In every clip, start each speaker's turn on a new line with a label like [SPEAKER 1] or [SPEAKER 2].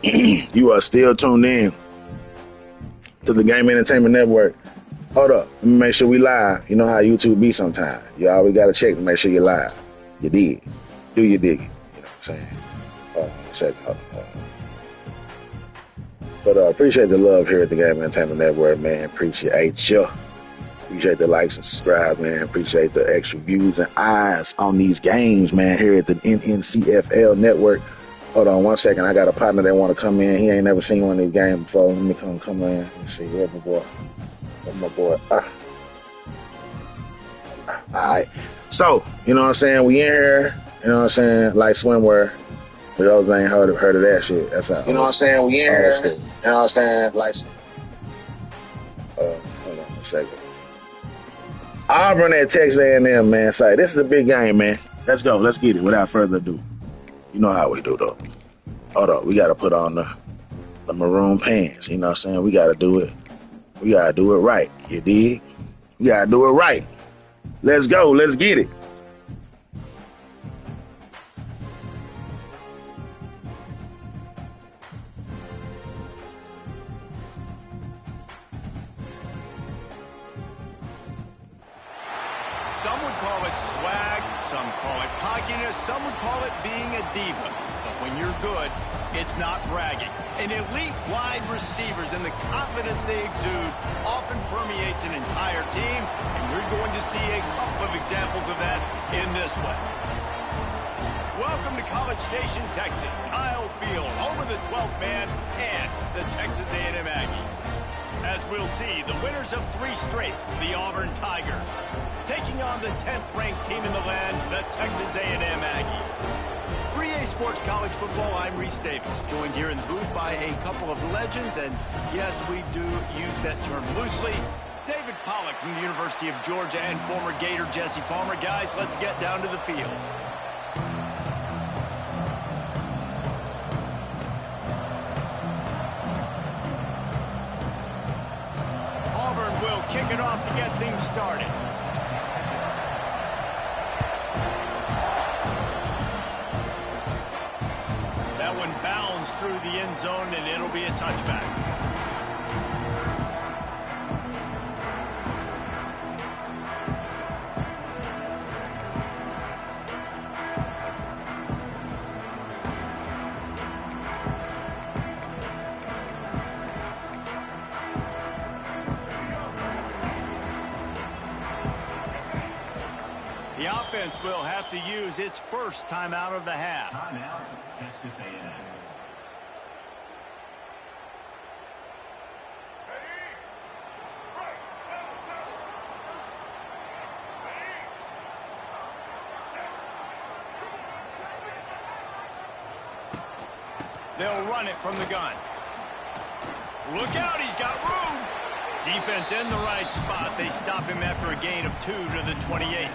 [SPEAKER 1] You are still tuned in to the Game Entertainment Network. Hold up. Let me make sure we live. You know how YouTube be sometimes. You always got to check to make sure you're live. You dig. Do you dig it? You know what I'm saying? Hold on a second. Hold on. But appreciate the love here at the Game Entertainment Network, man. Appreciate you. Appreciate the likes and subscribe, man. Appreciate the extra views and eyes on these games, man, here at the NNCFL Network. Hold on one second. I got a partner that want to come in. He ain't never seen one of these games before. Let me come in. Let's see. Where's my boy? Where's my boy? All right. So, you know what I'm saying? We in here, you know what I'm saying, like swimwear. For those that ain't heard of that shit. That's how. You know what I'm saying? We in here, you know what I'm saying, like hold on a second. Auburn at Texas A&M, man. Say, this is a big game, man. Let's go. Let's get it without further ado. You know how we do, though. Hold on. We got to put on the maroon pants. You know what I'm saying? We got to do it. We got to do it right. You dig? We got to do it right. Let's go. Let's get it.
[SPEAKER 2] Some would call it swag, some call it cockiness, some would call it being a diva. But when you're good, it's not bragging. And elite wide receivers and the confidence they exude often permeates an entire team, and we're going to see a couple of examples of that in this one. Welcome to College Station, Texas. Kyle Field, home of the 12th man and the Texas A&M Aggies. As we'll see, the winners of 3 straight, the Auburn Tigers, taking on the 10th-ranked team in the land, the Texas A&M Aggies. For EA Sports College Football, I'm Reese Davis, joined here in the booth by a couple of legends, and yes, we do use that term loosely. David Pollack from the University of Georgia and former Gator Jesse Palmer. Guys, let's get down to the field. Auburn will kick it off to get things started. That one bounds through the end zone, and it'll be a touchback. The offense will have to use its first timeout of the half.
[SPEAKER 3] Timeout, Texas A&M.
[SPEAKER 2] They'll run it from the gun. Look out, he's got room. Defense in the right spot. They stop him after a gain of 2 to the 28.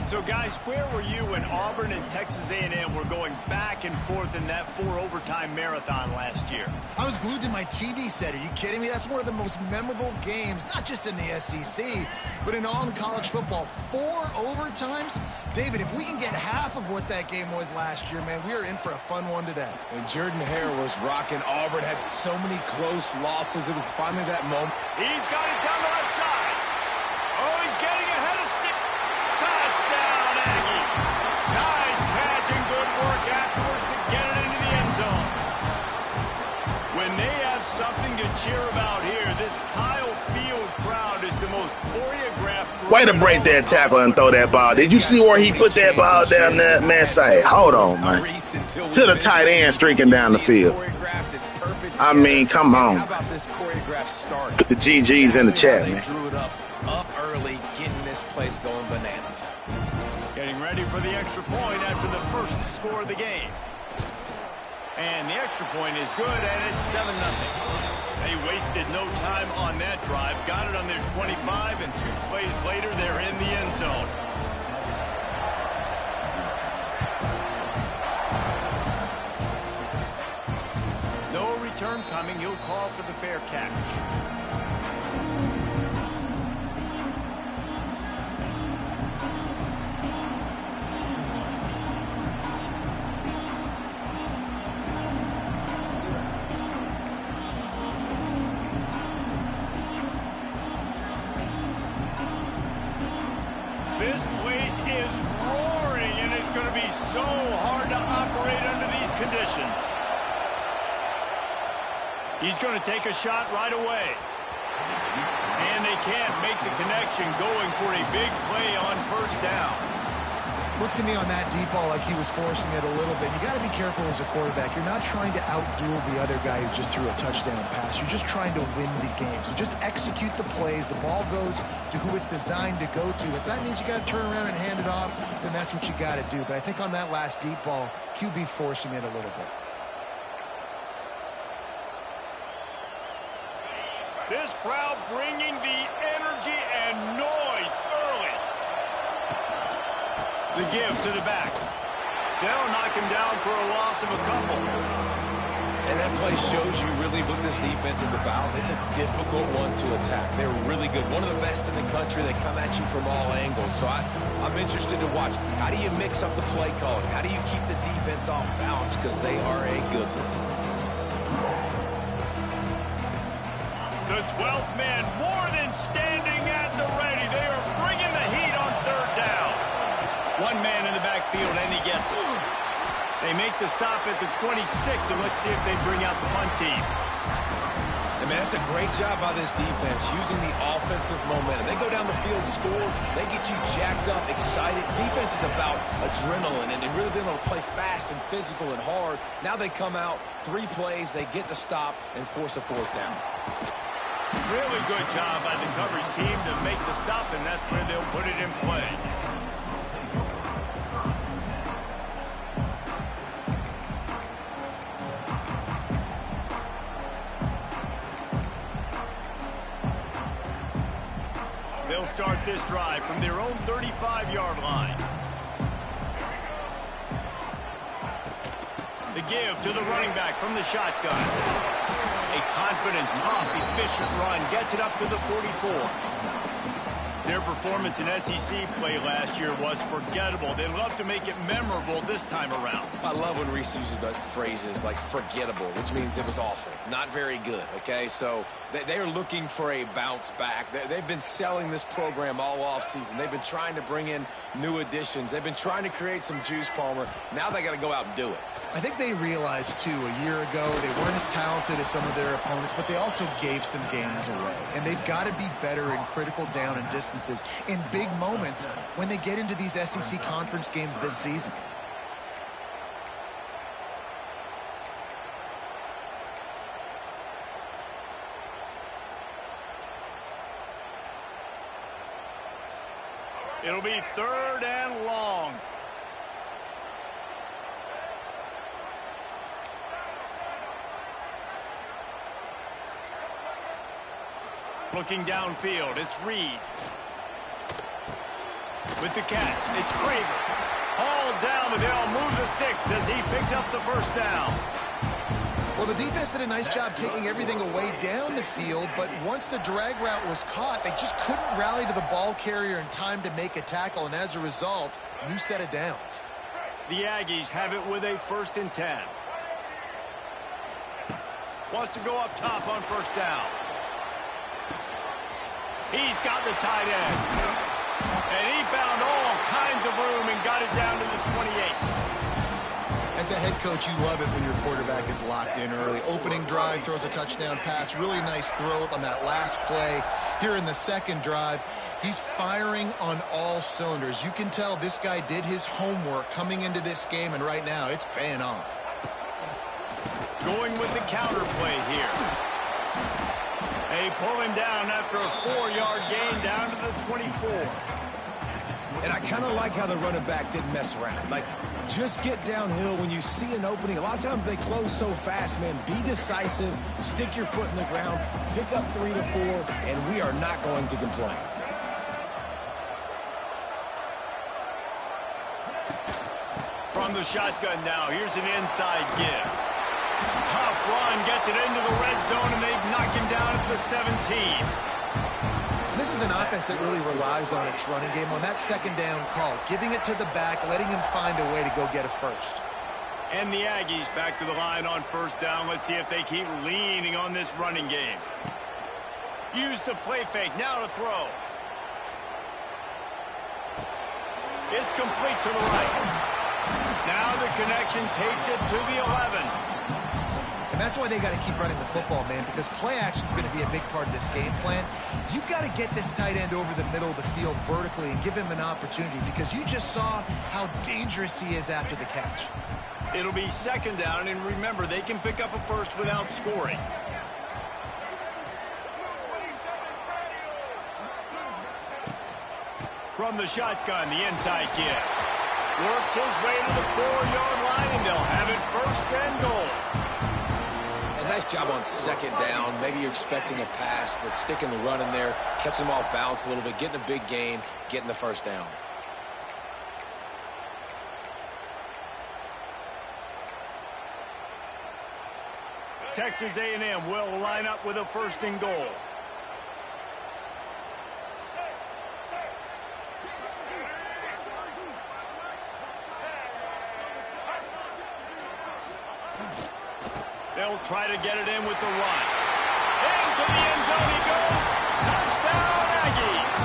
[SPEAKER 2] So, guys, where were you when Auburn and Texas A&M were going back and forth in that 4-overtime marathon last year?
[SPEAKER 4] I was glued to my TV set. Are you kidding me? That's one of the most memorable games, not just in the SEC, but in all of college football. 4 overtimes? David, if we can get half of what that game was last year, man, we are in for a fun one today.
[SPEAKER 5] When Jordan Hare was rocking, Auburn had so many close losses. It was finally that moment.
[SPEAKER 2] He's got it down the left side. Oh, he's getting ahead of stick. Touchdown, Aggie. Nice catch and good work afterwards to get it into the end zone. When they have something to cheer about here, this Kyle Field crowd is the most choreographed.
[SPEAKER 1] Way to break that tackle and throw that ball. Did you see where he put that ball down there? Man, say, hold on, man. To the tight end streaking down the field. I mean, come on.
[SPEAKER 5] How about this choreographed start?
[SPEAKER 1] Put the GGs in the chat, man.
[SPEAKER 5] Drew it up early, getting this place going bananas.
[SPEAKER 2] Getting ready for the extra point after the first score of the game. And the extra point is good, and it's 7-0. They wasted no time on that drive. Got it on their 25, and 2 plays later, they're in the end zone. No return coming. He'll call for the fair catch. is roaring, and it's going to be so hard to operate under these conditions. He's going to take a shot right away. And they can't make the connection, going for a big play on first down.
[SPEAKER 4] Looks to me on that deep ball like he was forcing it a little bit. You got to be careful as a quarterback. You're not trying to outduel the other guy who just threw a touchdown pass. You're just trying to win the game. So just execute the plays. The ball goes to who it's designed to go to. If that means you got to turn around and hand it off, then that's what you got to do. But I think on that last deep ball, QB forcing it a little bit.
[SPEAKER 2] This crowd bringing the energy and noise early. The give to the back. They'll knock him down for a loss of a couple.
[SPEAKER 5] And that play shows you really what this defense is about. It's a difficult one to attack. They're really good. One of the best in the country. They come at you from all angles. So I'm interested to watch. How do you mix up the play calling? How do you keep the defense off balance? Because they are a good one.
[SPEAKER 2] The 12th man more than standing at the ready. They are bringing the heat on third down. One man in the backfield, and he gets it. They make the stop at the 26, and let's see if they bring out the punt team.
[SPEAKER 5] And man, that's a great job by this defense, using the offensive momentum. They go down the field, score, they get you jacked up, excited. Defense is about adrenaline and really being able to play fast and physical and hard. Now they come out, 3 plays, they get the stop and force a fourth down.
[SPEAKER 2] Really good job by the coverage team to make the stop, and that's where they'll put it in play. They'll start this drive from their own 35-yard line. The give to the running back from the shotgun. A confident, tough, efficient run gets it up to the 44. Their performance in SEC play last year was forgettable. They'd love to make it memorable this time around.
[SPEAKER 5] I love when Reese uses the phrases like forgettable, which means it was awful, not very good, okay? So they are looking for a bounce back. They've been selling this program all offseason. They've been trying to bring in new additions. They've been trying to create some juice, Palmer. Now they got to go out and do it.
[SPEAKER 4] I think they realized, too, a year ago they weren't as talented as some of their opponents, but they also gave some games away. And they've got to be better in critical down and distances in big moments when they get into these SEC conference games this season.
[SPEAKER 2] It'll be 3rd and long. Looking downfield, it's Reed. With the catch, it's Craver. Hauled down, but they'll move the sticks as he picks up the first down.
[SPEAKER 4] Well, the defense did a nice job taking everything away down the field, but once the drag route was caught, they just couldn't rally to the ball carrier in time to make a tackle, and as a result, new set of downs.
[SPEAKER 2] The Aggies have it with a 1st and 10. Wants to go up top on first down. He's got the tight end. And he found all kinds of room and got it down to the 28.
[SPEAKER 4] As a head coach, you love it when your quarterback is locked in early. Opening drive, throws a touchdown pass. Really nice throw on that last play. Here in the second drive, he's firing on all cylinders. You can tell this guy did his homework coming into this game, and right now it's paying off.
[SPEAKER 2] Going with the counter play here. They pull him down after a 4-yard gain down to the 24.
[SPEAKER 5] And I kind of like how the running back didn't mess around. Like, just get downhill when you see an opening. A lot of times they close so fast, man. Be decisive, stick your foot in the ground, pick up 3 to 4, and we are not going to complain.
[SPEAKER 2] From the shotgun now, here's an inside give. Tough run, gets it into the red zone, and they knock him down at the 17.
[SPEAKER 4] This is an offense that really relies on its running game on that second down call, giving it to the back, letting him find a way to go get a first.
[SPEAKER 2] And the Aggies back to the line on first down. Let's see if they keep leaning on this running game. Use the play fake, now to throw. It's complete to the right. Now the connection takes it to the 11.
[SPEAKER 4] And that's why they got to keep running the football, man, because play action is going to be a big part of this game plan. You've got to get this tight end over the middle of the field vertically and give him an opportunity, because you just saw how dangerous he is after the catch.
[SPEAKER 2] It'll be second down, and remember, they can pick up a first without scoring. From the shotgun, the inside kick. Works his way to the 4-yard line, and they'll have it first and goal.
[SPEAKER 5] A nice job on second down. Maybe you're expecting a pass, but sticking the run in there, catching them off balance a little bit, getting a big gain, getting the first down.
[SPEAKER 2] Texas A&M will line up with a first and goal. They'll try to get it in with the run. Into the end zone he goes. Touchdown, Aggies.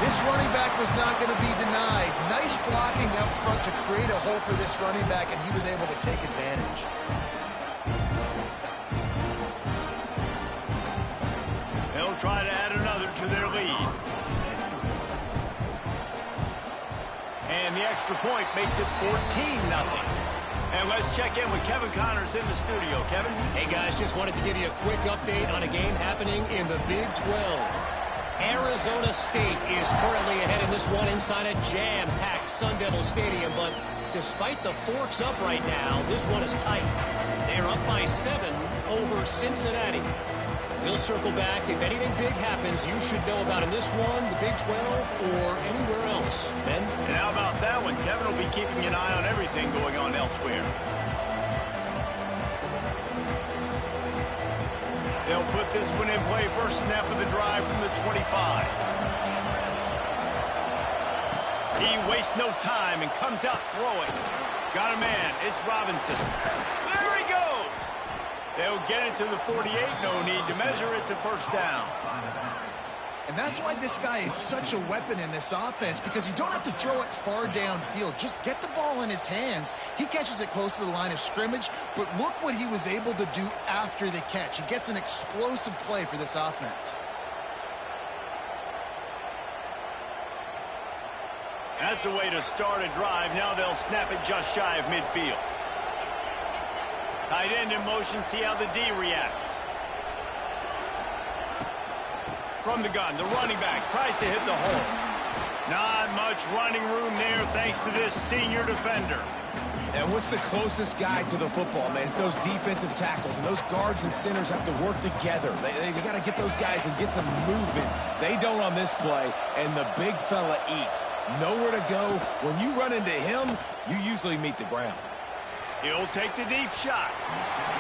[SPEAKER 4] This running back was not going to be denied. Nice blocking up front to create a hole for this running back, and he was able to take advantage.
[SPEAKER 2] They'll try to add another to their lead. And the extra point makes it 14-0. And let's check in with Kevin Connors in the studio. Kevin?
[SPEAKER 6] Hey, guys, just wanted to give you a quick update on a game happening in the Big 12. Arizona State is currently ahead in this one inside a jam-packed Sun Devil Stadium, but despite the forks up right now, this one is tight. They're up by 7 over Cincinnati. We'll circle back. If anything big happens, you should know about in this one, the Big 12, or anywhere else. Ben?
[SPEAKER 2] And how about that one? Kevin will be keeping an eye on everything going on elsewhere. They'll put this one in play. First snap of the drive from the 25. He wastes no time and comes out throwing. Got a man. It's Robinson. There he goes. They'll get it to the 48. No need to measure. It's a first down.
[SPEAKER 4] And that's why this guy is such a weapon in this offense, because you don't have to throw it far downfield. Just get the ball in his hands. He catches it close to the line of scrimmage, but look what he was able to do after the catch. He gets an explosive play for this offense.
[SPEAKER 2] That's the way to start a drive. Now they'll snap it just shy of midfield. Tight end in motion, see how the D reacts. From the gun, the running back tries to hit the hole. Not much running room there thanks to this senior defender.
[SPEAKER 5] And what's the closest guy to the football, man? It's those defensive tackles, and those guards and centers have to work together. They got to get those guys and get some movement. They don't on this play, and the big fella eats. Nowhere to go. When you run into him, you usually meet the ground.
[SPEAKER 2] He'll take the deep shot.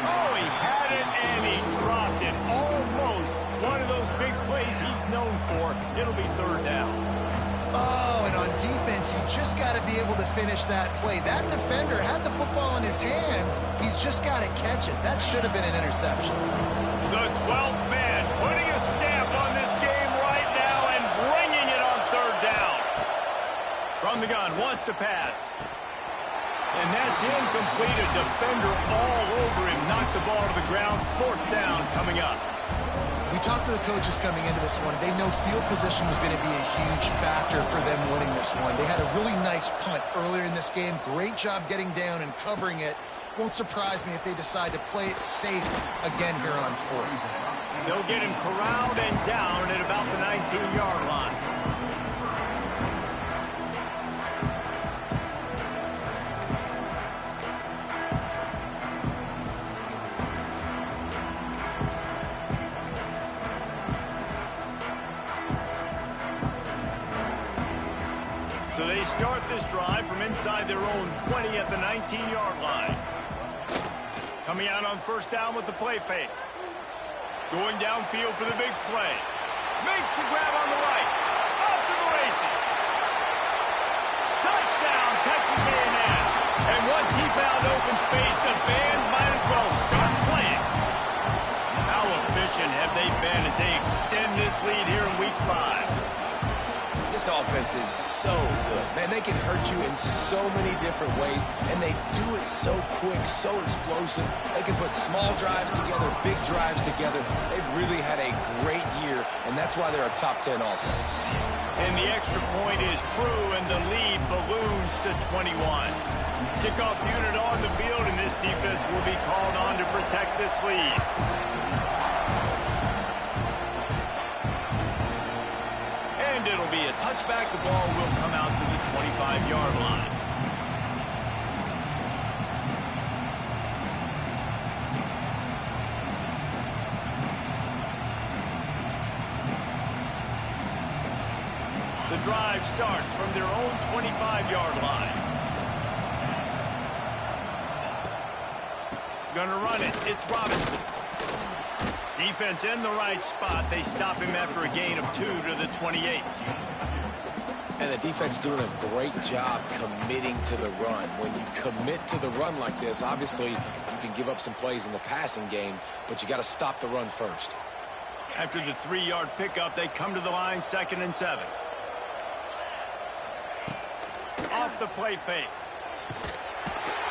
[SPEAKER 2] Oh, he had it, and he dropped it. Almost one of those big plays he's known for. It'll be third down.
[SPEAKER 4] Oh, and on defense, you just got to be able to finish that play. That defender had the football in his hands. He's just got to catch it. That should have been an interception.
[SPEAKER 2] The 12th man putting a stamp on this game right now and bringing it on third down. From the gun, wants to pass. And that's incomplete. A defender all over him. Knocked the ball to the ground. Fourth down coming up.
[SPEAKER 4] We talked to the coaches coming into this one. They know field position was going to be a huge factor for them winning this one. They had a really nice punt earlier in this game. Great job getting down and covering it. Won't surprise me if they decide to play it safe again here on fourth.
[SPEAKER 2] They'll get him corralled and down at about the 19-yard line. So they start this drive from inside their own 20 at the 19-yard line. Coming out on first down with the play fake. Going downfield for the big play. Makes the grab on the right. Off to the races. Touchdown, Texas A&M. And once he found open space, the band might as well start playing. How efficient have they been as they extend this lead here in Week 5?
[SPEAKER 5] This offense is so good. Man, they can hurt you in so many different ways, and they do it so quick, so explosive. They can put small drives together, big drives together. They've really had a great year, and that's why they're a top 10 offense.
[SPEAKER 2] And the extra point is true, and the lead balloons to 21. Kickoff unit on the field, and this defense will be called on to protect this lead. And it'll be a touchback. The ball will come out to the 25-yard line. The drive starts from their own 25-yard line. Gonna run it. It's Robinson. Defense in the right spot. They stop him after a gain of 2 to the 28.
[SPEAKER 5] And the defense doing a great job committing to the run. When you commit to the run like this, obviously you can give up some plays in the passing game, but you got to stop the run first.
[SPEAKER 2] After the 3-yard pickup, they come to the line, 2nd and 7. Off the play fake.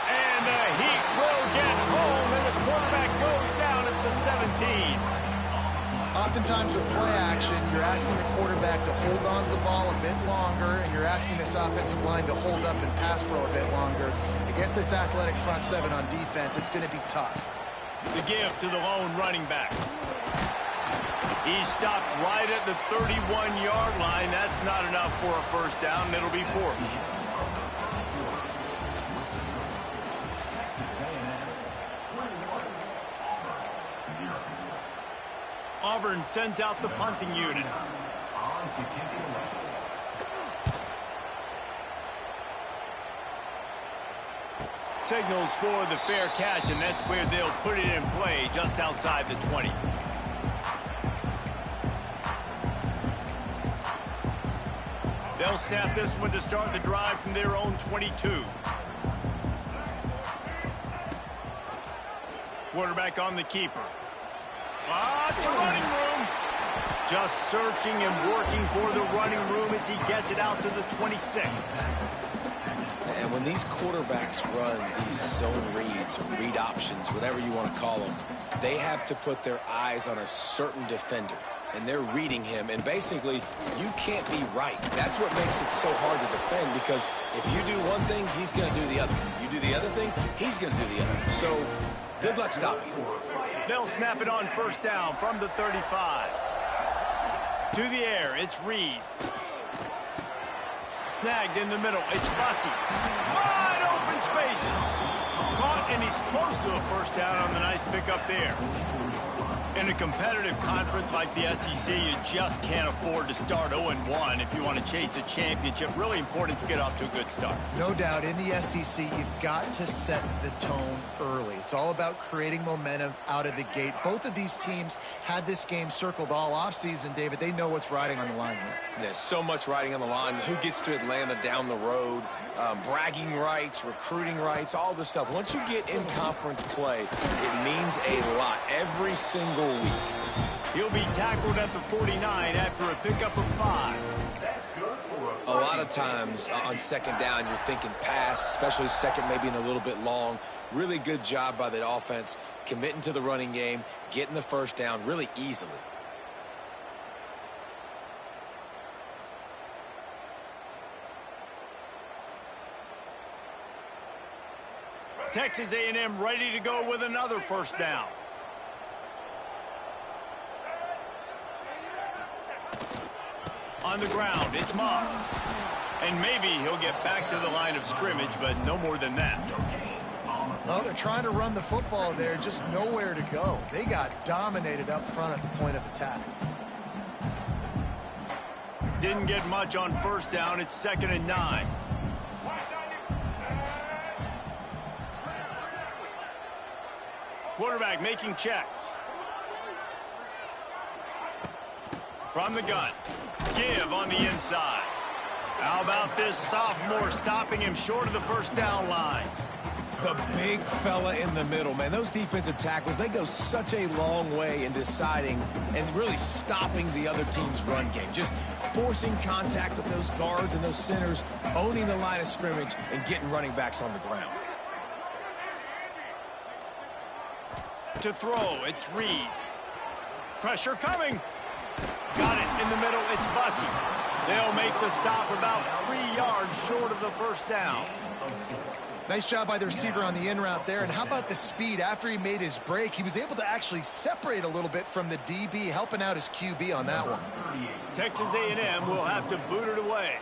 [SPEAKER 2] And the Heat will get home, and the quarterback goes down at the 17.
[SPEAKER 4] Oftentimes with play action, you're asking the quarterback to hold on to the ball a bit longer, and you're asking this offensive line to hold up and pass pro a bit longer. Against this athletic front seven on defense, it's going to be tough.
[SPEAKER 2] The give to the lone running back. He stopped right at the 31-yard line. That's not enough for a first down. It'll be 4. Auburn sends out the punting unit. Signals for the fair catch, and that's where they'll put it in play, just outside the 20. They'll snap this one to start the drive from their own 22. Quarterback on the keeper. Lots of running room. Just searching and working for the running room as he gets it out to the 26.
[SPEAKER 5] And when these quarterbacks run these zone reads or read options, whatever you want to call them, they have to put their eyes on a certain defender. And they're reading him, and basically, you can't be right. That's what makes it so hard to defend, because if you do one thing, he's going to do the other. You do the other thing, he's going to do the other. So, good luck stopping him.
[SPEAKER 2] They'll snap it on first down from the 35. To the air, it's Reed. Snagged in the middle, it's Bussey. Wide open spaces. Caught, and he's close to a first down on the nice pickup there. In a competitive conference like the SEC, you just can't afford to start 0-1 if you want to chase a championship. Really important to get off to a good start.
[SPEAKER 4] No doubt, in the SEC, you've got to set the tone early. It's all about creating momentum out of the gate. Both of these teams had this game circled all offseason, David. They know what's riding on the line here.
[SPEAKER 5] There's so much riding on the line. Who gets to Atlanta down the road? Bragging rights, recruiting rights, all this stuff. Once you get in conference play, it means a lot every single week.
[SPEAKER 2] He'll be tackled at the 49 after a pickup of 5.
[SPEAKER 5] A lot of times on second down, you're thinking pass, especially second, maybe in a little bit long. Really good job by the offense, committing to the running game, getting the first down really easily.
[SPEAKER 2] Texas A&M ready to go with another first down. On the ground, it's Moss. And maybe he'll get back to the line of scrimmage, but no more than that.
[SPEAKER 4] Well, they're trying to run the football there, just nowhere to go. They got dominated up front at the point of attack.
[SPEAKER 2] Didn't get much on first down. It's 2nd and 9. Quarterback making checks. From the gun. Give on the inside. How about this sophomore stopping him short of the first down line?
[SPEAKER 5] The big fella in the middle, man. Those defensive tackles, they go such a long way in deciding and really stopping the other team's run game. Just forcing contact with those guards and those centers, owning the line of scrimmage, and getting running backs on the ground.
[SPEAKER 2] To throw, it's Reed. Pressure coming. Got it in the middle, it's Bussey. They'll make the stop about 3 yards short of the first down.
[SPEAKER 4] Nice job by the receiver on the in route there. And how about the speed? After he made his break, he was able to actually separate a little bit from the DB, helping out his QB on that one.
[SPEAKER 2] Texas A&M will have to boot it away.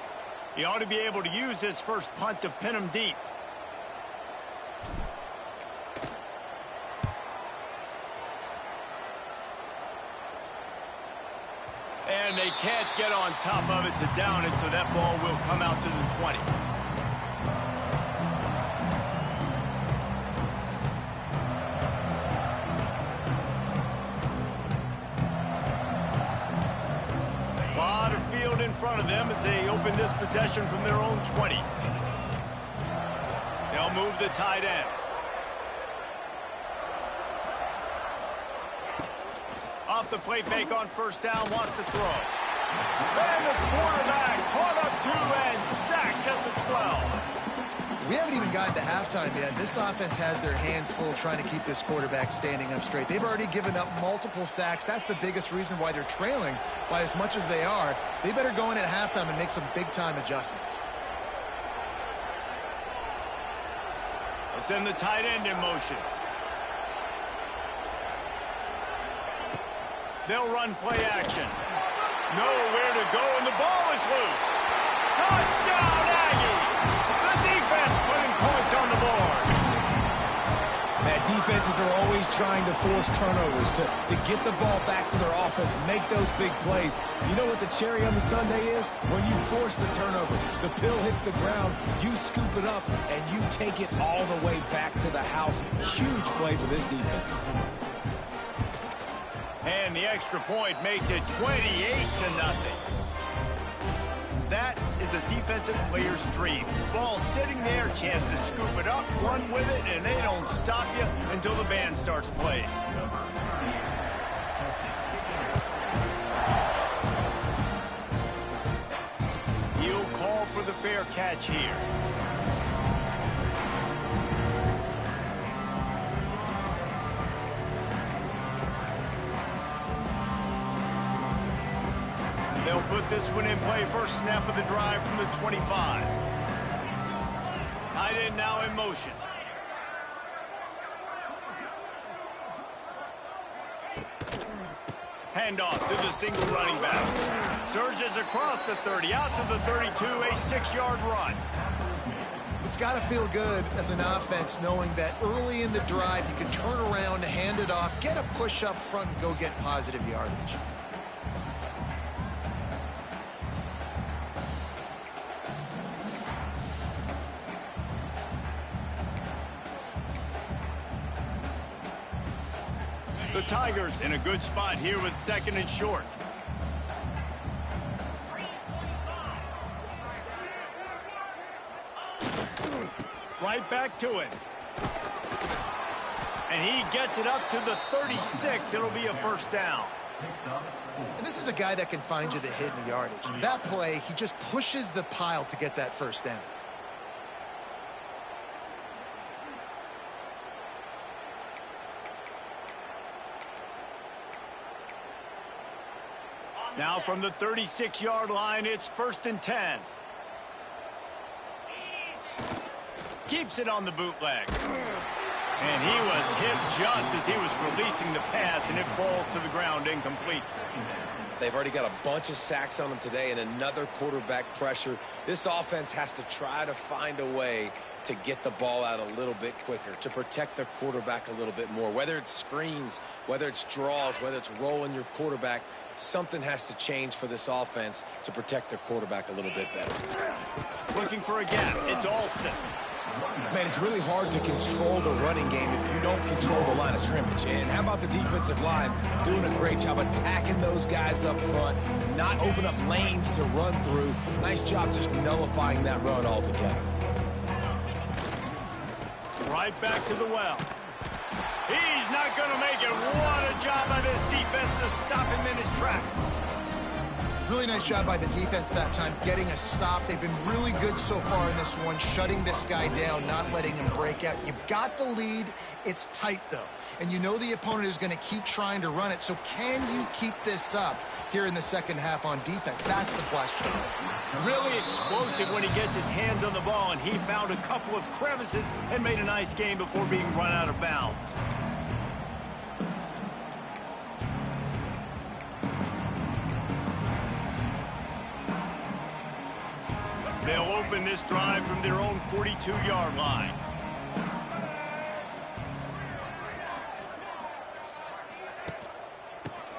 [SPEAKER 2] He ought to be able to use his first punt to pin him deep. And they can't get on top of it to down it, so that ball will come out to the 20. A lot of field in front of them as they open this possession from their own 20. They'll move the tight end. Off the play fake on first down, wants to throw. And the quarterback caught up to and sacked at the 12.
[SPEAKER 4] We haven't even gotten to halftime yet. This offense has their hands full trying to keep this quarterback standing up straight. They've already given up multiple sacks. That's the biggest reason why they're trailing by as much as they are. They better go in at halftime and make some big-time adjustments.
[SPEAKER 2] They'll send the tight end in motion. They'll run play action. Nowhere to go, and the ball is loose. Touchdown, Aggie! The defense putting points on the board.
[SPEAKER 5] Man, defenses are always trying to force turnovers to get the ball back to their offense, make those big plays. You know what the cherry on the sundae is? When you force the turnover, the pill hits the ground, you scoop it up, and you take it all the way back to the house. Huge play for this defense.
[SPEAKER 2] And the extra point makes it 28-0. That is a defensive player's dream. Ball sitting there, chance to scoop it up, run with it, and they don't stop you until the band starts playing. He'll call for the fair catch here. They'll put this one in play. First snap of the drive from the 25. Tight end now in motion. Handoff to the single running back. Surges across the 30, out to the 32, a 6-yard run.
[SPEAKER 4] It's got to feel good as an offense knowing that early in the drive you can turn around, hand it off, get a push up front, and go get positive yardage.
[SPEAKER 2] The Tigers in a good spot here with 2nd and short. Right back to it. And he gets it up to the 36. It'll be a first down.
[SPEAKER 4] And this is a guy that can find you the hidden yardage. That play, he just pushes the pile to get that first down.
[SPEAKER 2] Now from the 36-yard line, it's 1st and 10. Keeps it on the bootleg. And he was hit just as he was releasing the pass, and it falls to the ground incomplete.
[SPEAKER 5] They've already got a bunch of sacks on them today and another quarterback pressure. This offense has to try to find a way to get the ball out a little bit quicker, to protect their quarterback a little bit more. Whether it's screens, whether it's draws, whether it's rolling your quarterback, something has to change for this offense to protect their quarterback a little bit better.
[SPEAKER 2] Looking for a gap. It's Alston.
[SPEAKER 5] Man, it's really hard to control the running game if you don't control the line of scrimmage. And how about the defensive line doing a great job attacking those guys up front, not open up lanes to run through. Nice job just nullifying that run altogether.
[SPEAKER 2] Right back to the well. He's not going to make it. What a job by this defense to stop him in his tracks.
[SPEAKER 4] Really nice job by the defense that time, getting a stop. They've been really good so far in this one, shutting this guy down, not letting him break out. You've got the lead. It's tight, though. And you know the opponent is going to keep trying to run it. So can you keep this up here in the second half on defense? That's the question.
[SPEAKER 2] Really explosive when he gets his hands on the ball, and he found a couple of crevices and made a nice game before being run out of bounds. They'll open this drive from their own 42-yard line.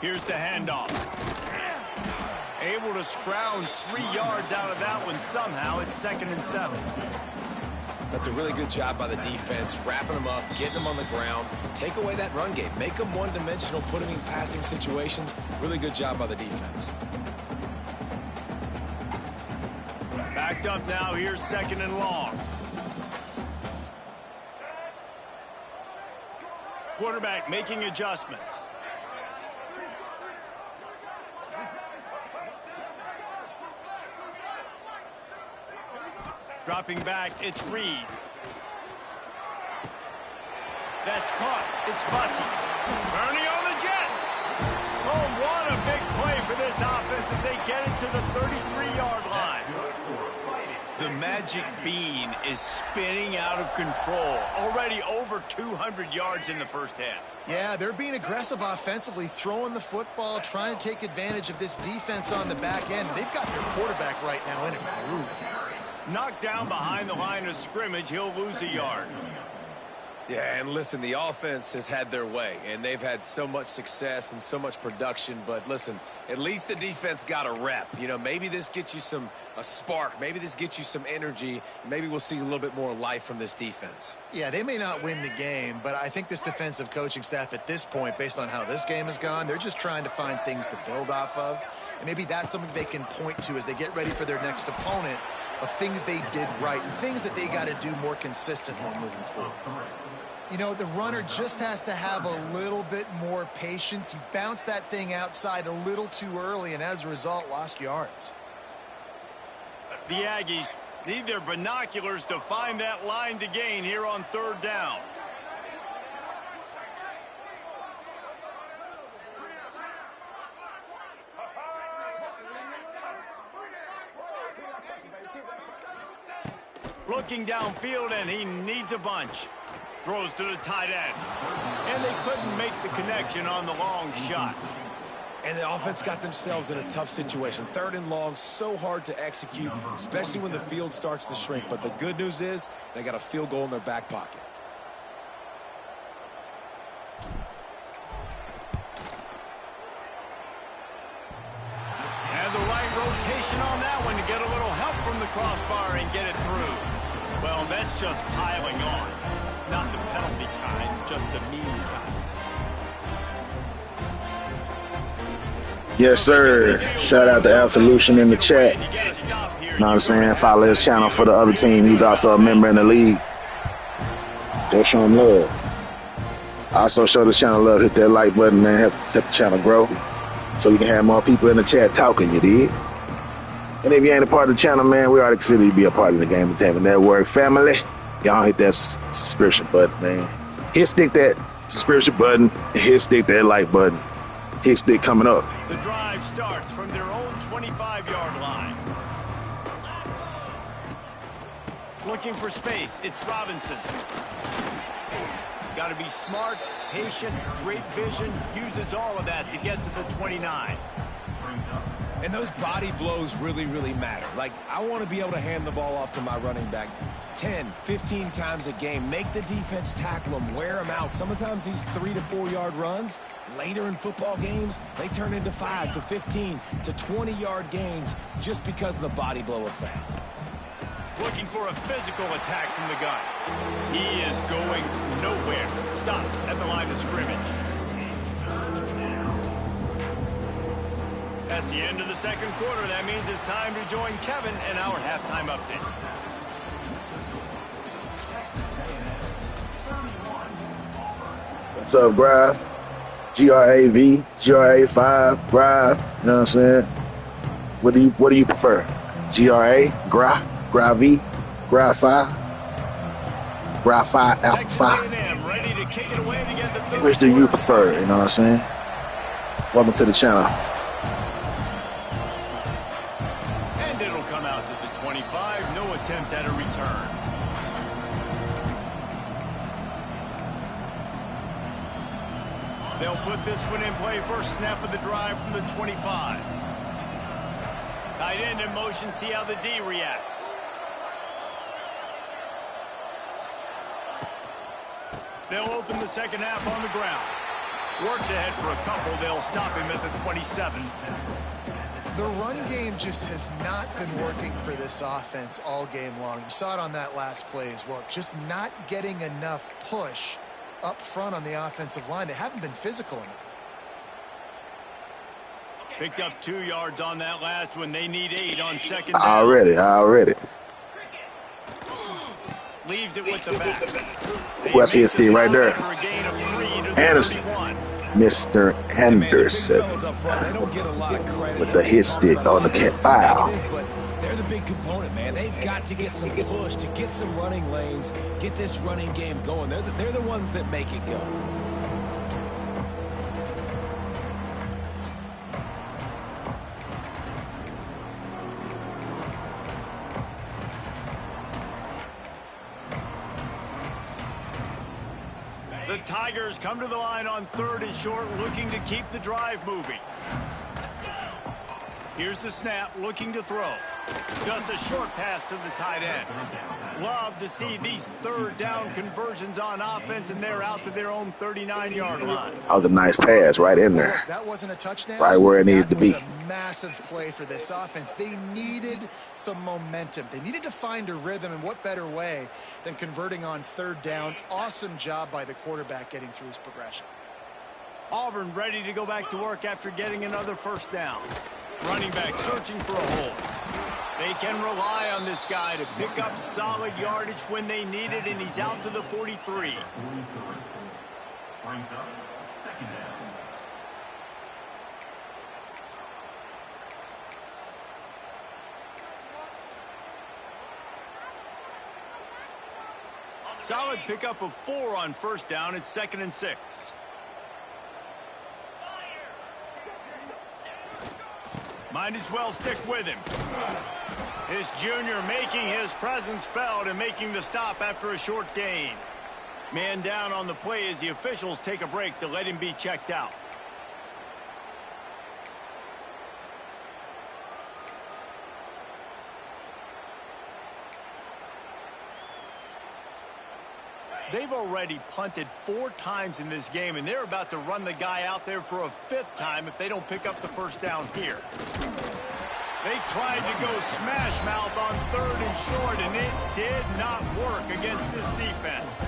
[SPEAKER 2] Here's the handoff. Able to scrounge 3 yards out of that one somehow. It's 2nd and 7.
[SPEAKER 5] That's a really good job by the defense, wrapping them up, getting them on the ground. Take away that run game. Make them one-dimensional, put them in passing situations. Really good job by the defense.
[SPEAKER 2] Backed up now. Here's 2nd and long. Quarterback making adjustments. Dropping back, it's Reed. That's caught. It's Bussey. Turning on the Jets. Oh, what a big play for this offense as they get it to the 33-yard line. The magic bean is spinning out of control. Already over 200 yards in the first half.
[SPEAKER 4] Yeah, they're being aggressive offensively, throwing the football, trying to take advantage of this defense on the back end. They've got their quarterback right now in a groove.
[SPEAKER 2] Knocked down behind the line of scrimmage, he'll lose a yard.
[SPEAKER 5] Yeah, and listen, the offense has had their way, and they've had so much success and so much production. But listen, at least the defense got a rep. You know, maybe this gets you a spark. Maybe this gets you some energy. Maybe we'll see a little bit more life from this defense.
[SPEAKER 4] Yeah, they may not win the game, but I think this defensive coaching staff at this point, based on how this game has gone, they're just trying to find things to build off of. And maybe that's something they can point to as they get ready for their next opponent, of things they did right and things that they got to do more consistently moving forward. You know, the runner just has to have a little bit more patience. He bounced that thing outside a little too early, and as a result, lost yards.
[SPEAKER 2] The Aggies need their binoculars to find that line to gain here on 3rd down. Looking downfield, and he needs a bunch. Throws to the tight end. And they couldn't make the connection on the long shot.
[SPEAKER 5] And the offense got themselves in a tough situation. 3rd and long, so hard to execute, especially when the field starts to shrink. But the good news is they got a field goal in their back pocket.
[SPEAKER 2] And the right rotation on that one to get a little help from the crossbar and get it through. Well, that's just piling on. Not the penalty kind, just the mean kind.
[SPEAKER 1] Yes, sir. Shout out to Absolution in the chat. You know what I'm saying? Follow his channel for the other team. He's also a member in the league. Go show him love. Also show the channel love. Hit that like button, man. Help the channel grow so we can have more people in the chat talking, you dig? And if you ain't a part of the channel, man, we are considered to be a part of the Game Entertainment Network family. Y'all hit that subscription button, man. Stick that subscription button. Stick that like button. Stick coming up.
[SPEAKER 2] The drive starts from their own 25-yard line. Looking for space. It's Robinson. Got to be smart, patient, great vision. Uses all of that to get to the 29.
[SPEAKER 5] And those body blows really, really matter. Like, I want to be able to hand the ball off to my running back 10, 15 times a game. Make the defense tackle them, wear them out. Sometimes these 3 to 4 yard runs, later in football games, they turn into 5 to 15 to 20-yard gains just because of the body blow effect.
[SPEAKER 2] Looking for a physical attack from the gun. He is going nowhere. Stop at the line of scrimmage. That's the end of the second quarter. That means it's time to join Kevin in our halftime update.
[SPEAKER 1] What's up, Grav? GRAV, GRA5, Grav, you know what I'm saying? What do you prefer? GRA, Gra-V, Gra-Fi, Gra-Fi, Alpha-Phi?
[SPEAKER 2] Ready to kick it away to get the third.
[SPEAKER 1] Which do you prefer? You know what I'm saying? Welcome to the channel.
[SPEAKER 2] And it'll come out to the 25. No attempt at a return. They'll put this one in play. First snap of the drive from the 25. Tight end in motion. See how the D reacts. They'll open the second half on the ground. Works ahead for a couple. They'll stop him at the 27.
[SPEAKER 4] The run game just has not been working for this offense all game long. You saw it on that last play as well. Just not getting enough push up front on the offensive line. They haven't been physical enough.
[SPEAKER 2] Picked up 2 yards on that last one. They need 8 on second down.
[SPEAKER 1] Already.
[SPEAKER 2] Leaves it with the back.
[SPEAKER 1] What's his thing right there? Anderson. Mr. Anderson. With the hit stick on the cat foul.
[SPEAKER 5] But they're the big component, man. They've got to get some push, to get some running lanes, get this running game going. They're the ones that make it go.
[SPEAKER 2] The Tigers come to the line on 3rd and short, looking to keep the drive moving. Here's the snap, looking to throw. Just a short pass to the tight end. Love to see these 3rd down conversions on offense, and they're out to their own 39-yard line.
[SPEAKER 1] That was a nice pass right in there.
[SPEAKER 4] That wasn't a touchdown.
[SPEAKER 1] Right where it needed to be.
[SPEAKER 4] That was a massive play for this offense. They needed some momentum. They needed to find a rhythm, and what better way than converting on 3rd down. Awesome job by the quarterback getting through his progression.
[SPEAKER 2] Auburn ready to go back to work after getting another first down. Running back searching for a hole. They can rely on this guy to pick up solid yardage when they need it, and he's out to the 43.
[SPEAKER 3] Brings up second down.
[SPEAKER 2] Solid pickup of 4 on first down. It's 2nd and 6. Might as well stick with him. This junior making his presence felt and making the stop after a short gain. Man down on the play as the officials take a break to let him be checked out. They've already punted 4 times in this game, and they're about to run the guy out there for a 5th time if they don't pick up the first down here. They tried to go smash mouth on 3rd and short, and it did not work against this defense.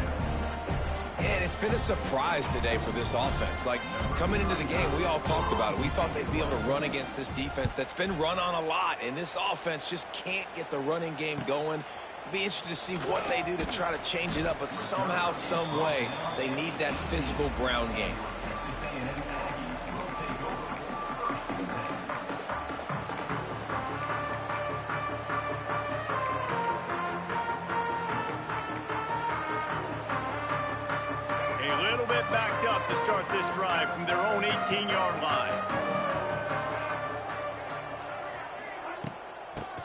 [SPEAKER 5] And it's been a surprise today for this offense. Like, coming into the game, we all talked about it. We thought they'd be able to run against this defense that's been run on a lot, and this offense just can't get the running game going. Be interested to see what they do to try to change it up, but somehow, some way, they need that physical ground game.
[SPEAKER 2] A little bit backed up to start this drive from their own 18-yard line.